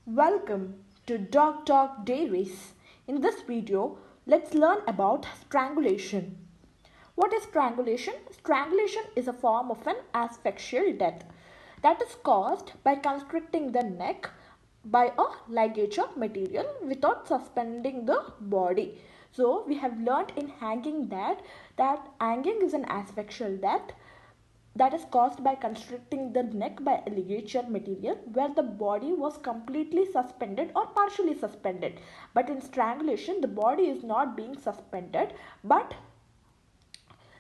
Welcome to Dog Talk Diaries. In this video, let's learn about strangulation. What is strangulation? Strangulation is a form of an asphyxial death that is caused by constricting the neck by a ligature material without suspending the body. So we have learnt in hanging that hanging is an asphyxial death that is caused by constricting the neck by a ligature material where the body was completely suspended or partially suspended. But in strangulation, the body is not being suspended, but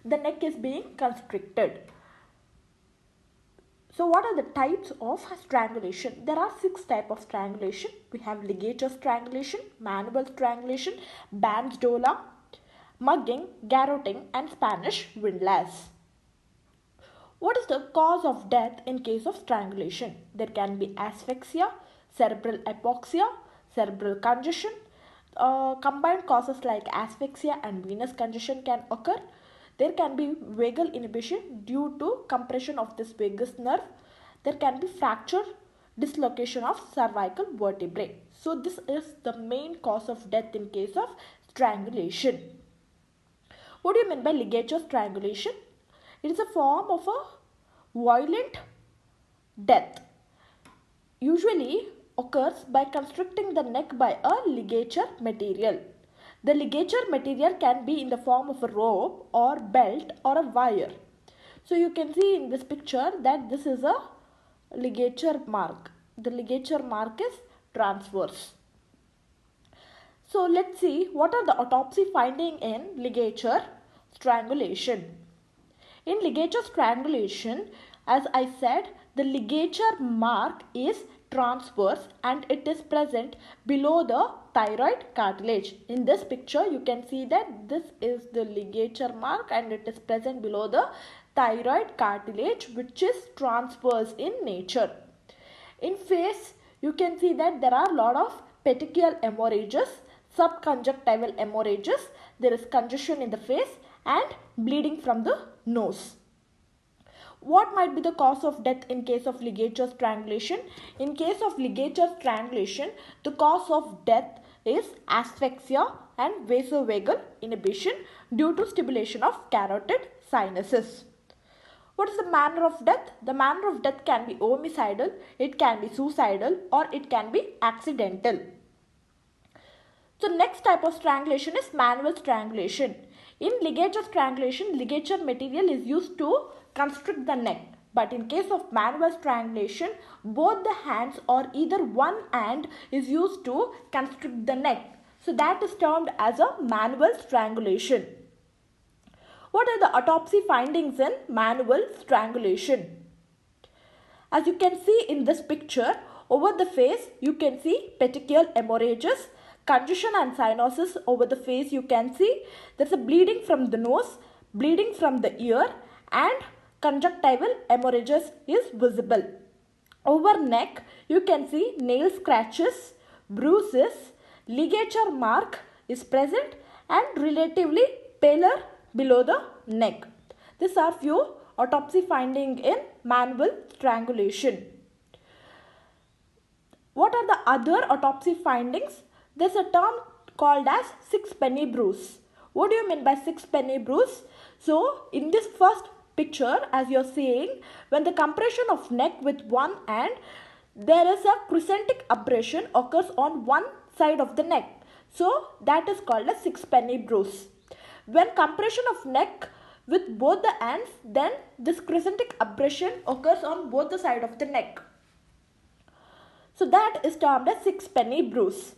the neck is being constricted. So what are the types of strangulation? There are 6 types of strangulation. We have ligature strangulation, manual strangulation, bandsdola, mugging, garroting, and Spanish windlass. What is the cause of death in case of strangulation? There can be asphyxia, cerebral hypoxia, cerebral congestion. Combined causes like asphyxia and venous congestion can occur. There can be vagal inhibition due to compression of this vagus nerve. There can be fracture, dislocation of cervical vertebrae. So this is the main cause of death in case of strangulation. What do you mean by ligature strangulation? It is a form of a violent death. Usually occurs by constricting the neck by a ligature material. The ligature material can be in the form of a rope or belt or a wire. So you can see in this picture that this is a ligature mark. The ligature mark is transverse. So let's see what are the autopsy findings in ligature strangulation. In ligature strangulation, as I said, the ligature mark is transverse and it is present below the thyroid cartilage. In this picture, you can see that this is the ligature mark and it is present below the thyroid cartilage, which is transverse in nature. In face, you can see that there are a lot of petechial hemorrhages, subconjunctival hemorrhages. There is congestion in the face and bleeding from the nose. What might be the cause of death in case of ligature strangulation? In case of ligature strangulation, the cause of death is asphyxia and vasovagal inhibition due to stimulation of carotid sinuses. What is the manner of death? The manner of death can be homicidal, it can be suicidal, or it can be accidental. So next type of strangulation is manual strangulation. In ligature strangulation, ligature material is used to constrict the neck. But in case of manual strangulation, both the hands or either one hand is used to constrict the neck. So that is termed as a manual strangulation. What are the autopsy findings in manual strangulation? As you can see in this picture, over the face you can see petechial hemorrhages, congestion and cyanosis over the face. You can see there's a bleeding from the nose, bleeding from the ear, and conjunctival hemorrhages is visible. Over neck, you can see nail scratches, bruises, ligature mark is present and relatively paler below the neck. These are few autopsy findings in manual strangulation. What are the other autopsy findings? There's a term called as sixpenny bruise. What do you mean by sixpenny bruise? So in this first picture, as you're seeing, when the compression of neck with one hand, there is a crescentic abrasion occurs on one side of the neck. So that is called a sixpenny bruise. When compression of neck with both the hands, then this crescentic abrasion occurs on both the side of the neck. So that is termed as sixpenny bruise.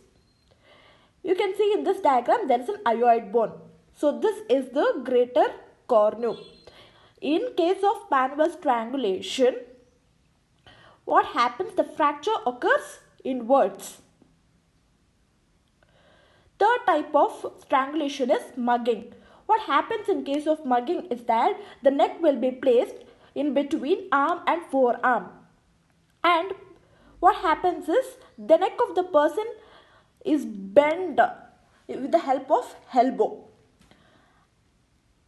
You can see in this diagram there is an hyoid bone. So this is the greater cornu. In case of manual strangulation, what happens? The fracture occurs inwards. Third type of strangulation is mugging. What happens in case of mugging is that the neck will be placed in between arm and forearm. And what happens is the neck of the person is bent with the help of elbow.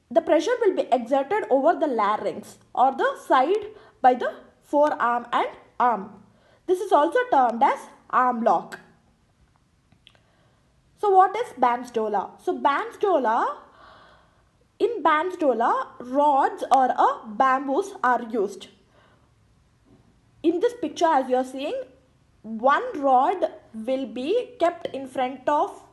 The pressure will be exerted over the larynx or the side by the forearm and arm. This is also termed as arm lock. So what is Bandsdola? So in Bandsdola, rods or bamboos are used. In this picture, as you are seeing, one rod will be kept in front of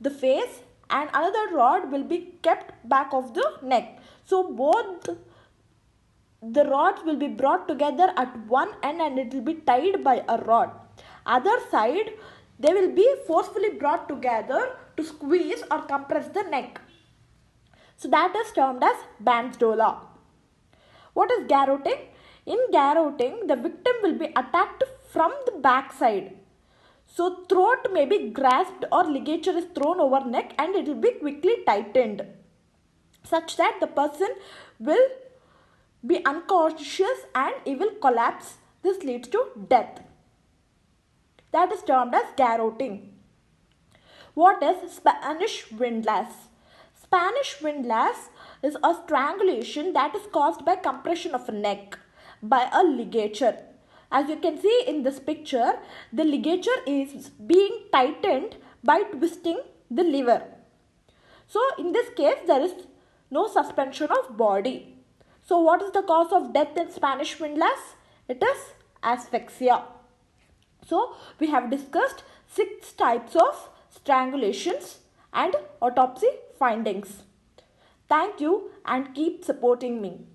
the face and another rod will be kept back of the neck. So both the rods will be brought together at one end and it will be tied by a rod. Other side, they will be forcefully brought together to squeeze or compress the neck. So that is termed as Bandsdola. What is garroting? In garroting, the victim will be attacked from the back side. So throat may be grasped or ligature is thrown over neck and it will be quickly tightened such that the person will be unconscious and he will collapse. This leads to death. That is termed as garroting. What is Spanish windlass? Spanish windlass is a strangulation that is caused by compression of a neck by a ligature. As you can see in this picture, the ligature is being tightened by twisting the lever. So in this case, there is no suspension of body. So what is the cause of death in Spanish windlass? It is asphyxia. So we have discussed 6 types of strangulations and autopsy findings. Thank you and keep supporting me.